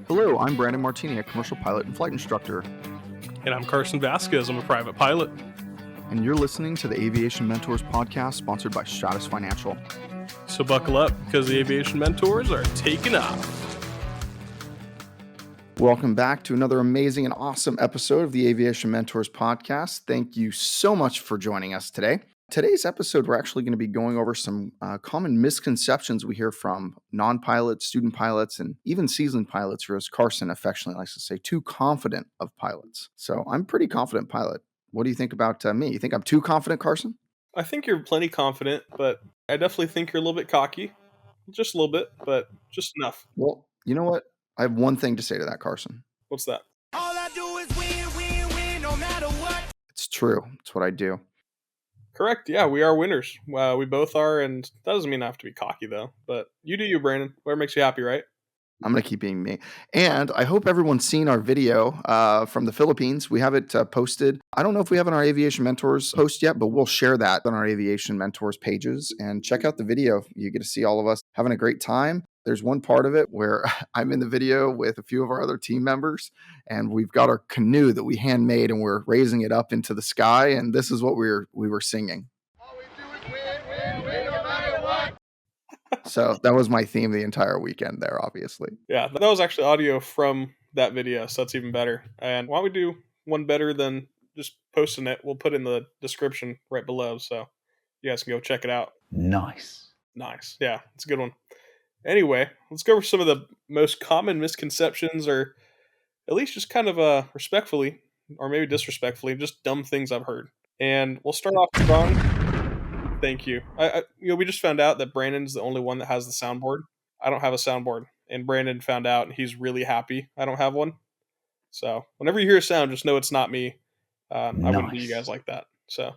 Hello, I'm Brandon Martini, a commercial pilot and flight instructor. And I'm Carson Vasquez. I'm a private pilot. And you're listening to the Aviation Mentors Podcast, sponsored by Stratus Financial. So buckle up, because the Aviation Mentors are taking off. Welcome back to another amazing and awesome episode of the Aviation Mentors Podcast. Thank you so much for joining us today. Today's episode, we're actually going to be going over some common misconceptions we hear from non-pilots, student pilots, and even seasoned pilots, or as Carson affectionately likes to say, too confident of pilots. So I'm a pretty confident pilot. What do you think about me? You think I'm too confident, Carson? I think you're plenty confident, but I definitely think you're a little bit cocky. Just a little bit, but just enough. Well, you know what? I have one thing to say to that, Carson. What's that? All I do is win, no matter what. It's true. It's what I do. Correct. Yeah, we are winners. We both are, and that doesn't mean I have to be cocky, though. But you do you, Brandon. Whatever makes you happy, right? I'm going to keep being me. And I hope everyone's seen our video from the Philippines. We have it posted. I don't know if we have it on our Aviation Mentors post yet, but we'll share that on our Aviation Mentors pages. And check out the video. You get to see all of us having a great time. There's one part of it where I'm in the video with a few of our other team members, and we've got our canoe that we handmade, and we're raising it up into the sky. And this is what we were singing. All we do is win, no matter what. So that was my theme the entire weekend there, obviously. Yeah, that was actually audio from that video, so that's even better. And why don't we do one better than just posting it? We'll put it in the description right below, so you guys can go check it out. Nice. Yeah, it's a good one. Anyway, let's go over some of the most common misconceptions, or at least just kind of respectfully, or maybe disrespectfully, just dumb things I've heard. And we'll start off strong. Thank you. We just found out that Brandon's the only one that has the soundboard. I don't have a soundboard, and Brandon found out, and he's really happy I don't have one. So whenever you hear a sound, just know it's not me. I wouldn't do you guys like that. So,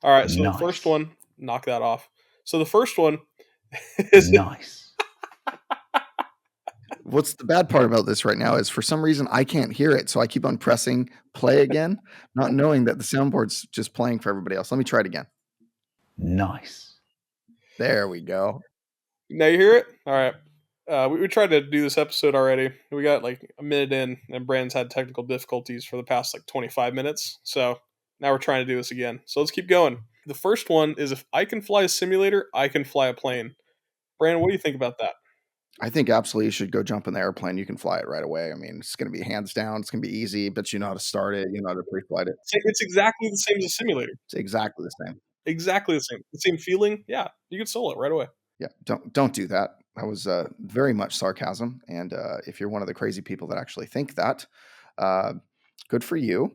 all right. So The first one, knock that off. So the first one is nice. What's the bad part about this right now is for some reason I can't hear it. So I keep on pressing play again, not knowing that the soundboard's just playing for everybody else. Let me try it again. Nice. There we go. Now you hear it? All right. We tried to do this episode already. We got like a minute in, and Brandon's had technical difficulties for the past 25 minutes. So now we're trying to do this again. So let's keep going. The first one is, if I can fly a simulator, I can fly a plane. Brandon, what do you think about that? I think absolutely you should go jump in the airplane. You can fly it right away. I mean, it's going to be hands down. It's going to be easy, but you know how to start it. You know how to pre-flight it. It's exactly the same as a simulator. It's exactly the same. Exactly the same. The same feeling. Yeah, you can solo it right away. Yeah, don't do that. That was very much sarcasm. And if you're one of the crazy people that actually think that, good for you.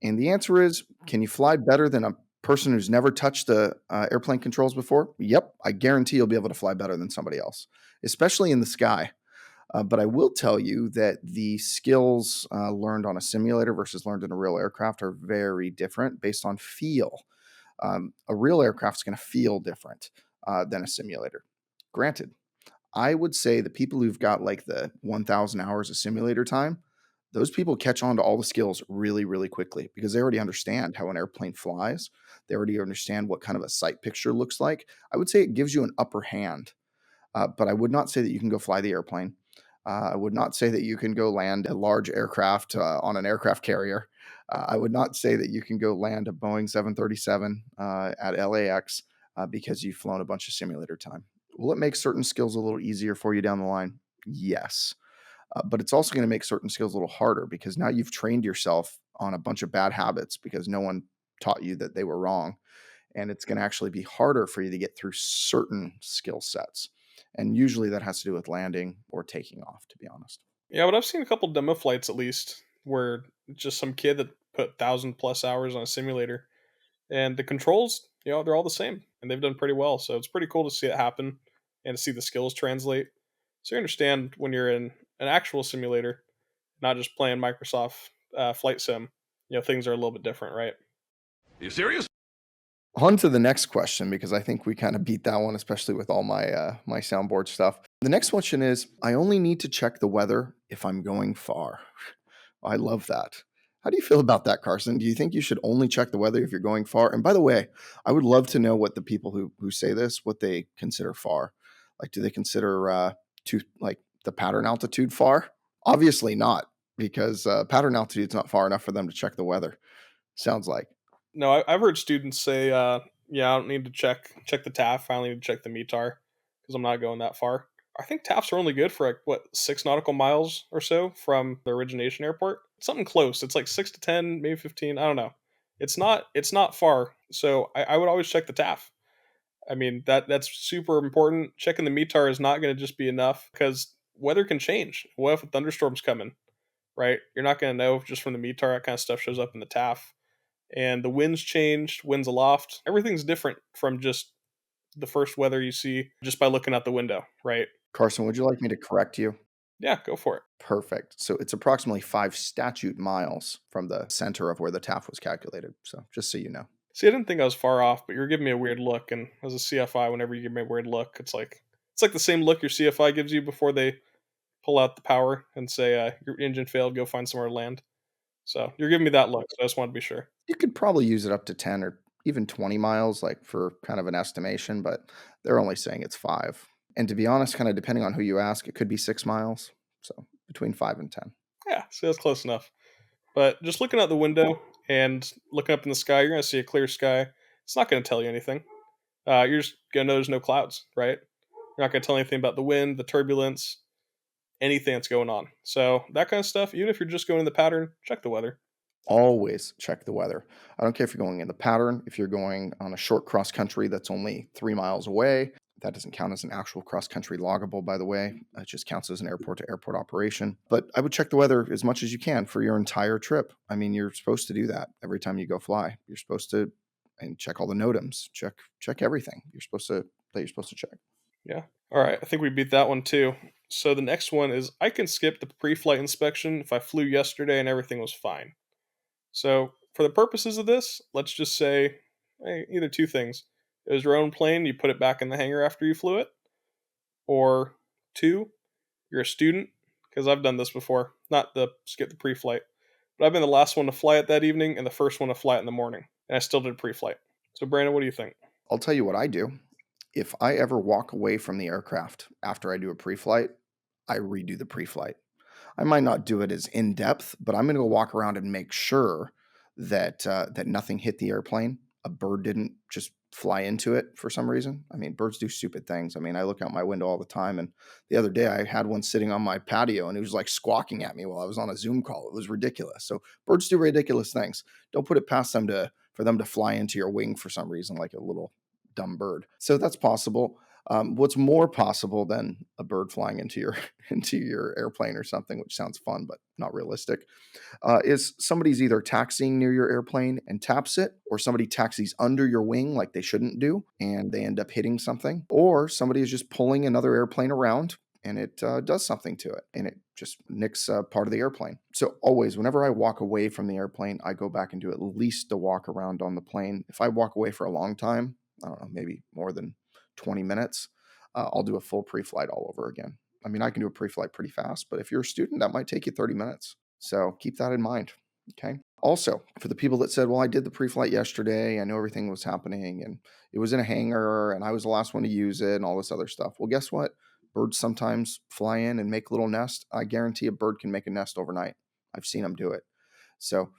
And the answer is, can you fly better than a person who's never touched the airplane controls before? Yep, I guarantee you'll be able to fly better than somebody else, especially in the sky. But I will tell you that the skills learned on a simulator versus learned in a real aircraft are very different based on feel. A real aircraft is going to feel different than a simulator. Granted, I would say the people who've got like the 1,000 hours of simulator time, those people catch on to all the skills really, really quickly because they already understand how an airplane flies. They already understand what kind of a sight picture looks like. I would say it gives you an upper hand, but I would not say that you can go fly the airplane. I would not say that you can go land a large aircraft on an aircraft carrier. I would not say that you can go land a Boeing 737 at LAX because you've flown a bunch of simulator time. Will it make certain skills a little easier for you down the line? Yes. But it's also going to make certain skills a little harder because now you've trained yourself on a bunch of bad habits because no one taught you that they were wrong. And it's going to actually be harder for you to get through certain skill sets. And usually that has to do with landing or taking off, to be honest. Yeah, but I've seen a couple demo flights at least where it's just some kid that put 1,000+ hours on a simulator. And the controls, they're all the same. And they've done pretty well. So it's pretty cool to see it happen and to see the skills translate. So you understand when you're in an actual simulator, not just playing Microsoft Flight Sim, things are a little bit different, right? Are you serious? On to the next question, because I think we kind of beat that one, especially with all my my soundboard stuff. The next question is, I only need to check the weather if I'm going far. I love that. How do you feel about that, Carson? Do you think you should only check the weather if you're going far? And by the way, I would love to know what the people who say this, what they consider far. Like, do they consider the pattern altitude far? Obviously not, because pattern altitude's not far enough for them to check the weather. Sounds like. No, I've heard students say, "Yeah, I don't need to check the TAF. I only need to check the METAR because I'm not going that far." I think TAFs are only good for like what 6 nautical miles or so from the origination airport. Something close. It's like 6 to 10, maybe 15. I don't know. It's not far. So I would always check the TAF. I mean that's super important. Checking the METAR is not going to just be enough because weather can change. What if a thunderstorm's coming? Right? You're not going to know just from the METAR. That kind of stuff shows up in the TAF, and the winds changed, winds aloft. Everything's different from just the first weather you see just by looking out the window, right? Carson, would you like me to correct you? Yeah, go for it. Perfect. So it's approximately 5 statute miles from the center of where the TAF was calculated. So just so you know. See, I didn't think I was far off, but you were giving me a weird look, and as a CFI, whenever you give me a weird look, it's like the same look your CFI gives you before they pull out the power and say your engine failed, go find somewhere to land. So you're giving me that look, so I just wanted to be sure. You could probably use it up to 10 or even 20 miles, like for kind of an estimation, but they're only saying it's 5. And to be honest, kind of depending on who you ask, it could be 6 miles. So between 5 and 10. Yeah, see, that's close enough. But just looking out the window and looking up in the sky, you're going to see a clear sky. It's not going to tell you anything. You're just going to know there's no clouds, right? You're not going to tell anything about the wind, the turbulence, anything that's going on. So that kind of stuff, even if you're just going in the pattern, check the weather. Always check the weather. I don't care if you're going in the pattern, if you're going on a short cross country that's only 3 miles away. That doesn't count as an actual cross country loggable, by the way. It just counts as an airport to airport operation. But I would check the weather as much as you can for your entire trip. I mean, you're supposed to do that every time you go fly. You're supposed to and check all the NOTAMs, check everything. You're supposed to check. Yeah. All right. I think we beat that one too. So the next one is I can skip the pre flight inspection if I flew yesterday and everything was fine. So for the purposes of this, let's just say either two things. It was your own plane, you put it back in the hangar after you flew it. Or two, you're a student, because I've done this before. Not the skip the pre flight, but I've been the last one to fly it that evening and the first one to fly it in the morning. And I still did pre flight. So, Brandon, what do you think? I'll tell you what I do. If I ever walk away from the aircraft after I do a pre-flight, I redo the pre-flight. I might not do it as in depth, but I'm going to go walk around and make sure that nothing hit the airplane. A bird didn't just fly into it for some reason. I mean, birds do stupid things. I mean, I look out my window all the time, and the other day I had one sitting on my patio, and it was like squawking at me while I was on a Zoom call. It was ridiculous. So birds do ridiculous things. Don't put it past them for them to fly into your wing for some reason, like a little dumb bird. So that's possible. What's more possible than a bird flying into your into your airplane or something, which sounds fun but not realistic, is somebody's either taxiing near your airplane and taps it, or somebody taxis under your wing like they shouldn't do, and they end up hitting something, or somebody is just pulling another airplane around and it does something to it, and it just nicks part of the airplane. So always, whenever I walk away from the airplane, I go back and do at least a walk around on the plane. If I walk away for a long time, I don't know, maybe more than 20 minutes, I'll do a full pre-flight all over again. I mean, I can do a pre-flight pretty fast, but if you're a student, that might take you 30 minutes. So keep that in mind. Okay. Also, for the people that said, well, I did the pre-flight yesterday, I know everything was happening and it was in a hangar and I was the last one to use it and all this other stuff. Well, guess what? Birds sometimes fly in and make little nests. I guarantee a bird can make a nest overnight. I've seen them do it. So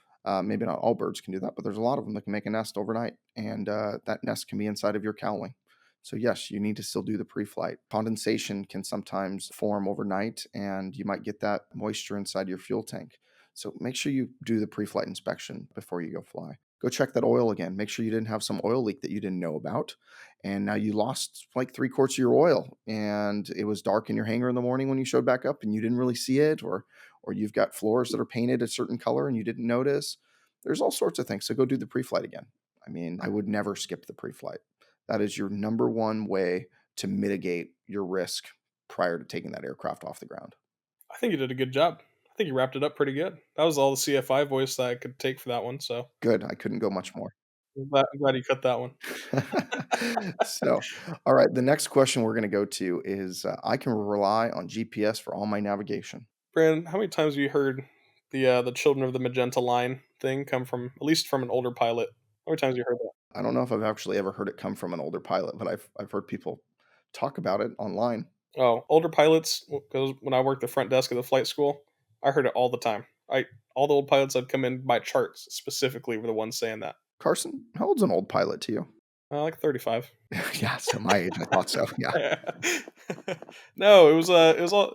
maybe not all birds can do that, but there's a lot of them that can make a nest overnight, and that nest can be inside of your cowling. So yes, you need to still do the pre-flight. Condensation can sometimes form overnight, and you might get that moisture inside your fuel tank. So make sure you do the pre-flight inspection before you go fly. Go check that oil again. Make sure you didn't have some oil leak that you didn't know about. And now you lost like 3/4 of your oil, and it was dark in your hangar in the morning when you showed back up and you didn't really see it, or you've got floors that are painted a certain color and you didn't notice. There's all sorts of things. So go do the pre-flight again. I mean, I would never skip the pre-flight. That is your number one way to mitigate your risk prior to taking that aircraft off the ground. I think you did a good job. I think you wrapped it up pretty good. That was all the CFI voice that I could take for that one. So Good. I couldn't go much more. I'm glad you cut that one. So, all right. The next question we're going to go to is I can rely on GPS for all my navigation. Brandon, how many times have you heard the children of the magenta line thing come from at least from an older pilot? How many times have you heard that? I don't know if I've actually ever heard it come from an older pilot, but I've heard people talk about it online. Oh, older pilots, because when I worked the front desk at the flight school, I heard it all the time. All the old pilots I'd come in by charts specifically were the ones saying that. Carson, how old's an old pilot to you? Like 35. Yeah, so my age, I thought so. Yeah. No, it was all,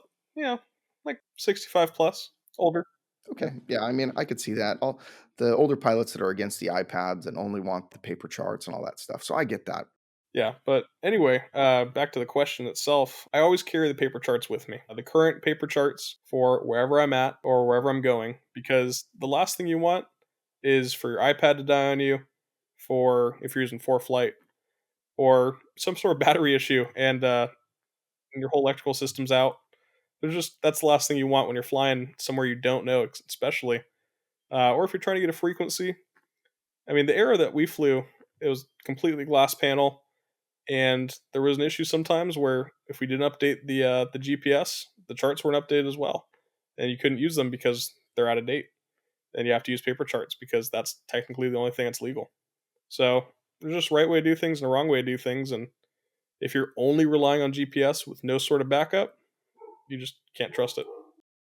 like 65 plus, older. Okay. Yeah, I mean, I could see that. All the older pilots that are against the iPads and only want the paper charts and all that stuff. So I get that. Yeah, but anyway, back to the question itself. I always carry the paper charts with me. The current paper charts for wherever I'm at or wherever I'm going, because the last thing you want is for your iPad to die on you, for if you're using for flight, or some sort of battery issue and your whole electrical system's out. That's the last thing you want when you're flying somewhere you don't know, especially, or if you're trying to get a frequency. I mean, the era that we flew, it was completely glass panel, and there was an issue sometimes where if we didn't update the GPS, the charts weren't updated as well, and you couldn't use them because they're out of date. And you have to use paper charts because that's technically the only thing that's legal. So there's just a right way to do things and a wrong way to do things, and if you're only relying on GPS with no sort of backup, you just can't trust it.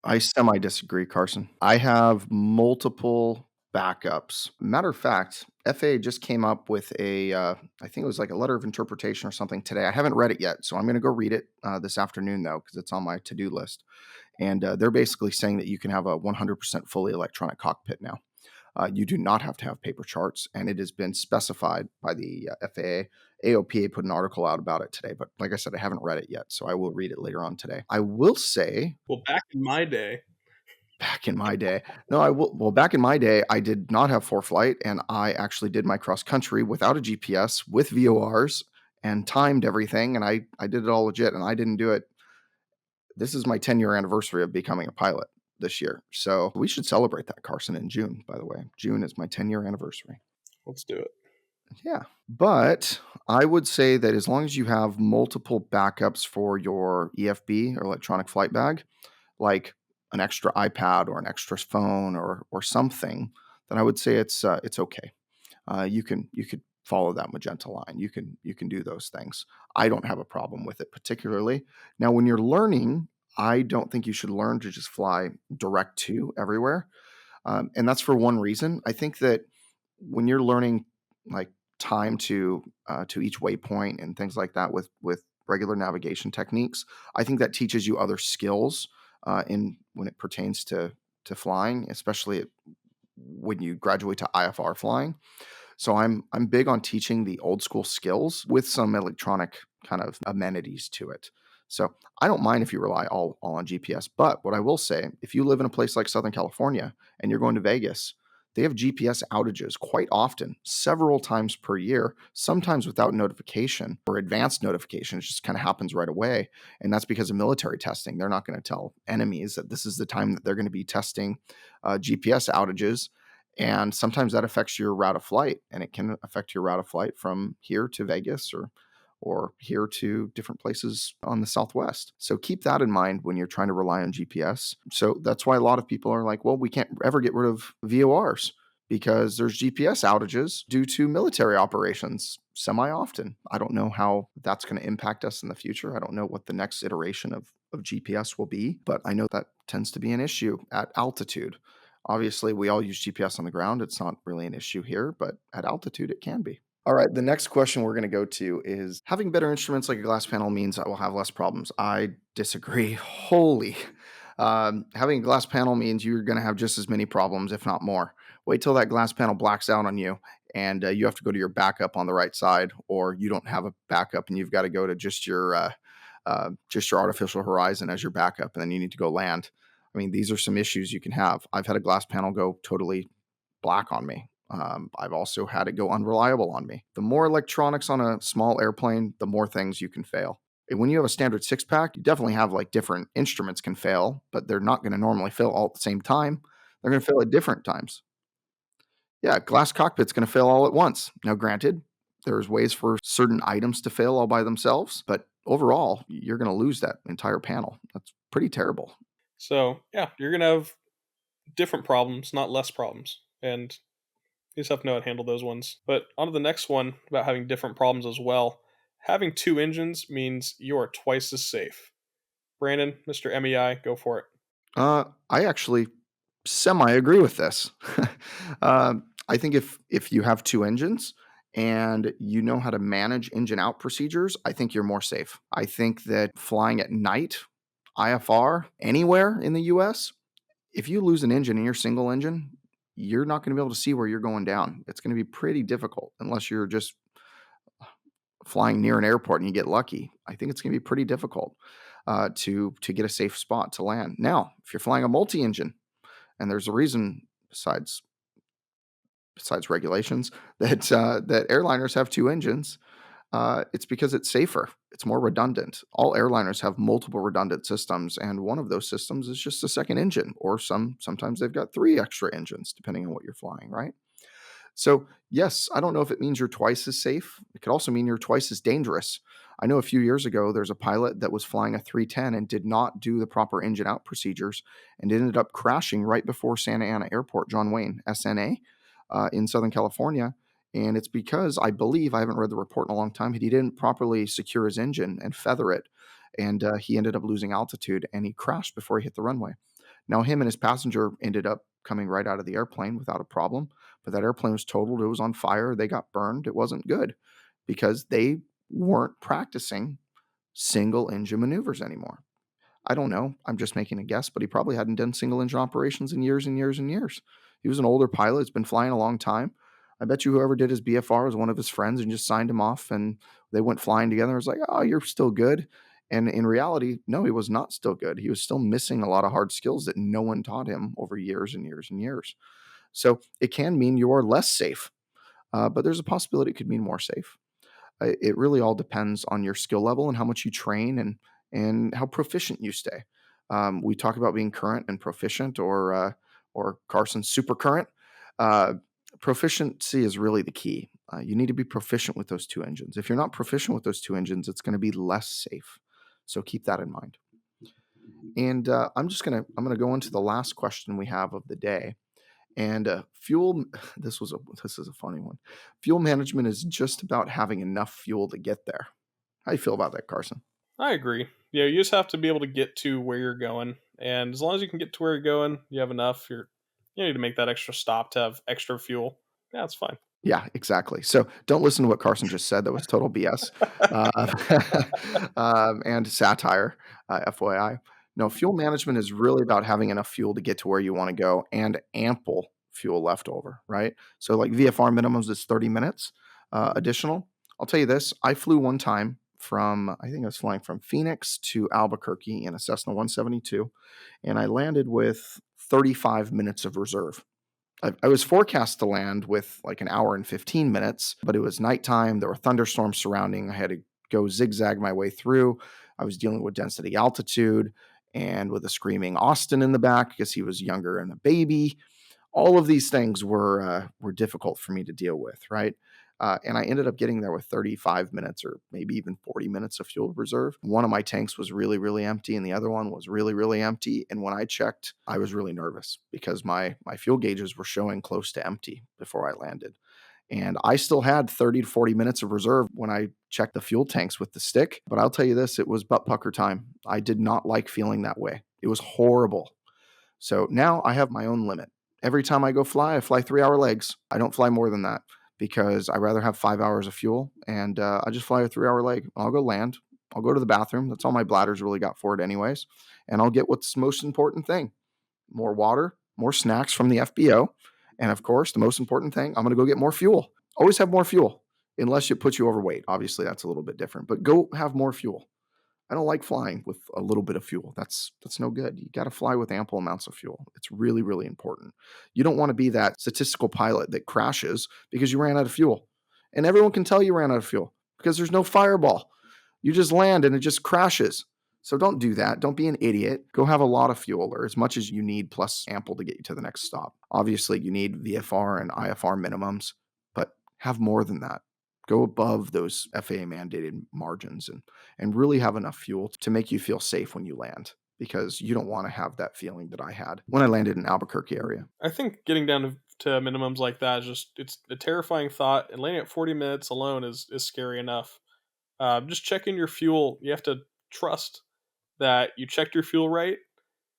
I semi disagree, Carson. I have multiple backups. Matter of fact, FAA just came up with I think it was like a letter of interpretation or something today. I haven't read it yet, so I'm going to go read it this afternoon, though, because it's on my to do list. And they're basically saying that you can have a 100% fully electronic cockpit now. You do not have to have paper charts, and it has been specified by the FAA. AOPA put an article out about it today, but like I said, I haven't read it yet, so I will read it later on today. I will say, Well, back in my day, back in my day, no, I will. Well, back in my day, I did not have for flight, and I actually did my cross country without a GPS with VORs and timed everything, and I did it all legit, and I didn't do it. This is my 10-year anniversary of becoming a pilot this year. So we should celebrate that, Carson, in June, by the way. June is my 10-year anniversary. let's do it. Yeah. But I would say that as long as you have multiple backups for your EFB or electronic flight bag, like an extra iPad or an extra phone or something, then I would say it's okay. You could follow that magenta line. You can do those things. I don't have a problem with it particularly. Now, when you're learning, I don't think you should learn to just fly direct to everywhere, and that's for one reason. I think that when you're learning like time to each waypoint and things like that with regular navigation techniques, I think that teaches you other skills in when it pertains to flying, especially when you graduate to IFR flying. So I'm big on teaching the old school skills with some electronic kind of amenities to it. So I don't mind if you rely all on GPS, but what I will say, if you live in a place like Southern California and you're going to Vegas, they have GPS outages quite often, several times per year, sometimes without notification or advanced notification. It just kind of happens right away. And that's because of military testing. They're not going to tell enemies that this is the time that they're going to be testing GPS outages. And sometimes that affects your route of flight, and it can affect your route of flight from here to Vegas or here to different places on the Southwest. So keep that in mind when you're trying to rely on GPS. So that's why a lot of people are like, well, we can't ever get rid of VORs because there's GPS outages due to military operations semi-often. I don't know how that's going to impact us in the future. I don't know what the next iteration of GPS will be, but I know that tends to be an issue at altitude. Obviously, we all use GPS on the ground. It's not really an issue here, but at altitude, it can be. All right, the next question we're going to go to is having better instruments like a glass panel means I will have less problems. I disagree wholly. Having a glass panel means you're going to have just as many problems, if not more. Wait till that glass panel blacks out on you and you have to go to your backup on the right side, or you don't have a backup and you've got to go to just your artificial horizon as your backup, and then you need to go land. I mean, these are some issues you can have. I've had a glass panel go totally black on me. I've also had it go unreliable on me. The more electronics on a small airplane, the more things you can fail. And when you have a standard 6-pack, you definitely have like different instruments can fail, but they're not going to normally fail all at the same time. They're going to fail at different times. Yeah, glass cockpit's going to fail all at once. Now, granted, there's ways for certain items to fail all by themselves, but overall, you're going to lose that entire panel. That's pretty terrible. So yeah, you're gonna have different problems, not less problems, and you just have to know how to handle those ones. But on to the next one about having different problems as well. Having two engines means you are twice as safe. Brandon, Mr. MEI, go for it. I actually semi-agree with this. I think if you have two engines and you know how to manage engine out procedures, I think you're more safe. I think that flying at night, IFR, anywhere in the US, if you lose an engine in your single engine, you're not going to be able to see where you're going down. It's going to be pretty difficult unless you're just flying near an airport and you get lucky. I think it's going to be pretty difficult to get a safe spot to land. Now, if you're flying a multi-engine, and there's a reason besides regulations that airliners have two engines. It's because it's safer. It's more redundant. All airliners have multiple redundant systems, and one of those systems is just a second engine, or sometimes they've got three extra engines, depending on what you're flying, right? So, yes, I don't know if it means you're twice as safe. It could also mean you're twice as dangerous. I know a few years ago, there's a pilot that was flying a 310 and did not do the proper engine out procedures and ended up crashing right before Santa Ana Airport, John Wayne, SNA, in Southern California. And it's because I believe, I haven't read the report in a long time, he didn't properly secure his engine and feather it. And he ended up losing altitude and he crashed before he hit the runway. Now, him and his passenger ended up coming right out of the airplane without a problem, but that airplane was totaled. It was on fire. They got burned. It wasn't good because they weren't practicing single engine maneuvers anymore. I don't know. I'm just making a guess, but he probably hadn't done single engine operations in years and years and years. He was an older pilot. He's been flying a long time. I bet you whoever did his BFR was one of his friends and just signed him off and they went flying together. It was like, oh, you're still good. And in reality, no, he was not still good. He was still missing a lot of hard skills that no one taught him over years and years and years. So it can mean you're less safe, but there's a possibility it could mean more safe. It really all depends on your skill level and how much you train and how proficient you stay. We talk about being current and proficient, or Carson's super current. Uh, Proficiency is really the key. You need to be proficient with those two engines. If you're not proficient with those two engines, it's going to be less safe. So keep that in mind. And I'm gonna go into the last question we have of the day. And fuel. This is a funny one. Fuel management is just about having enough fuel to get there. How do you feel about that, Carson? I agree. Yeah, you just have to be able to get to where you're going, and as long as you can get to where you're going, you have enough. You need to make that extra stop to have extra fuel. Yeah, it's fine. Yeah, exactly. So don't listen to what Carson just said. That was total BS and satire, FYI. No, fuel management is really about having enough fuel to get to where you want to go and ample fuel left over, right? So, like VFR minimums is 30 minutes additional. I'll tell you this, I flew one time I think I was flying from Phoenix to Albuquerque in a Cessna 172, and I landed with 35 minutes of reserve. I was forecast to land with like an hour and 15 minutes, but it was nighttime. There were thunderstorms surrounding. I had to go zigzag my way through. I was dealing with density altitude and with a screaming Austin in the back because he was younger and a baby. All of these things were difficult for me to deal with, right? And I ended up getting there with 35 minutes or maybe even 40 minutes of fuel reserve. One of my tanks was really, really empty, and the other one was really, really empty. And when I checked, I was really nervous because my fuel gauges were showing close to empty before I landed. And I still had 30 to 40 minutes of reserve when I checked the fuel tanks with the stick. But I'll tell you this, it was butt pucker time. I did not like feeling that way. It was horrible. So now I have my own limit. Every time I go fly, I fly 3-hour legs. I don't fly more than that because I rather have 5 hours of fuel, and I just fly a 3-hour leg. I'll go land. I'll go to the bathroom. That's all my bladder's really got for it anyways. And I'll get what's the most important thing: more water, more snacks from the FBO. And of course, the most important thing, I'm going to go get more fuel. Always have more fuel, unless it puts you overweight. Obviously, that's a little bit different, but go have more fuel. I don't like flying with a little bit of fuel. That's no good. You got to fly with ample amounts of fuel. It's really, really important. You don't want to be that statistical pilot that crashes because you ran out of fuel. And everyone can tell you ran out of fuel because there's no fireball. You just land and it just crashes. So don't do that. Don't be an idiot. Go have a lot of fuel, or as much as you need plus ample to get you to the next stop. Obviously, you need VFR and IFR minimums, but have more than that. Go above those FAA mandated margins and really have enough fuel to make you feel safe when you land, because you don't want to have that feeling that I had when I landed in Albuquerque area. I think getting down to minimums like that is it's a terrifying thought, and landing at 40 minutes alone is scary enough. Just checking your fuel. You have to trust that you checked your fuel right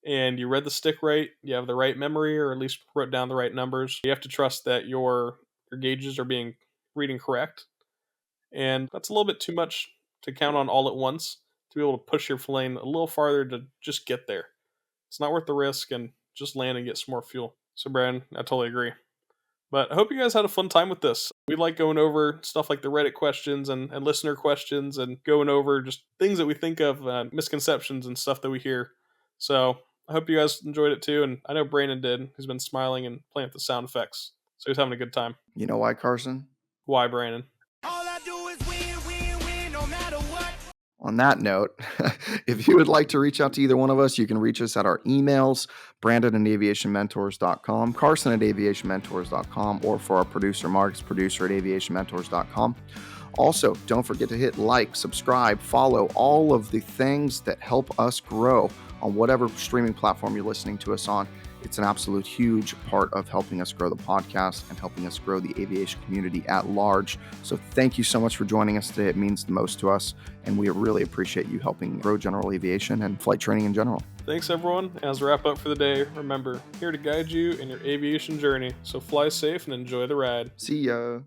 and you read the stick right, you have the right memory, or at least wrote down the right numbers. You have to trust that your gauges are being reading correct. And that's a little bit too much to count on all at once to be able to push your plane a little farther to just get there. It's not worth the risk, and just land and get some more fuel. So, Brandon, I totally agree. But I hope you guys had a fun time with this. We like going over stuff like the Reddit questions and listener questions, and going over just things that we think of, misconceptions and stuff that we hear. So I hope you guys enjoyed it too. And I know Brandon did. He's been smiling and playing with the sound effects. So he's having a good time. You know why, Carson? Why, Brandon? All I do is win, win, win, no matter what. On that note, if you would like to reach out to either one of us, you can reach us at our emails, Brandon at aviationmentors.com, Carson at aviationmentors.com, or for our producer, Mark's producer at aviationmentors.com. Also, don't forget to hit like, subscribe, follow, all of the things that help us grow on whatever streaming platform you're listening to us on. It's an absolute huge part of helping us grow the podcast and helping us grow the aviation community at large. So thank you so much for joining us today. It means the most to us, and we really appreciate you helping grow general aviation and flight training in general. Thanks, everyone. As we wrap up for the day, remember, here to guide you in your aviation journey. So fly safe and enjoy the ride. See ya.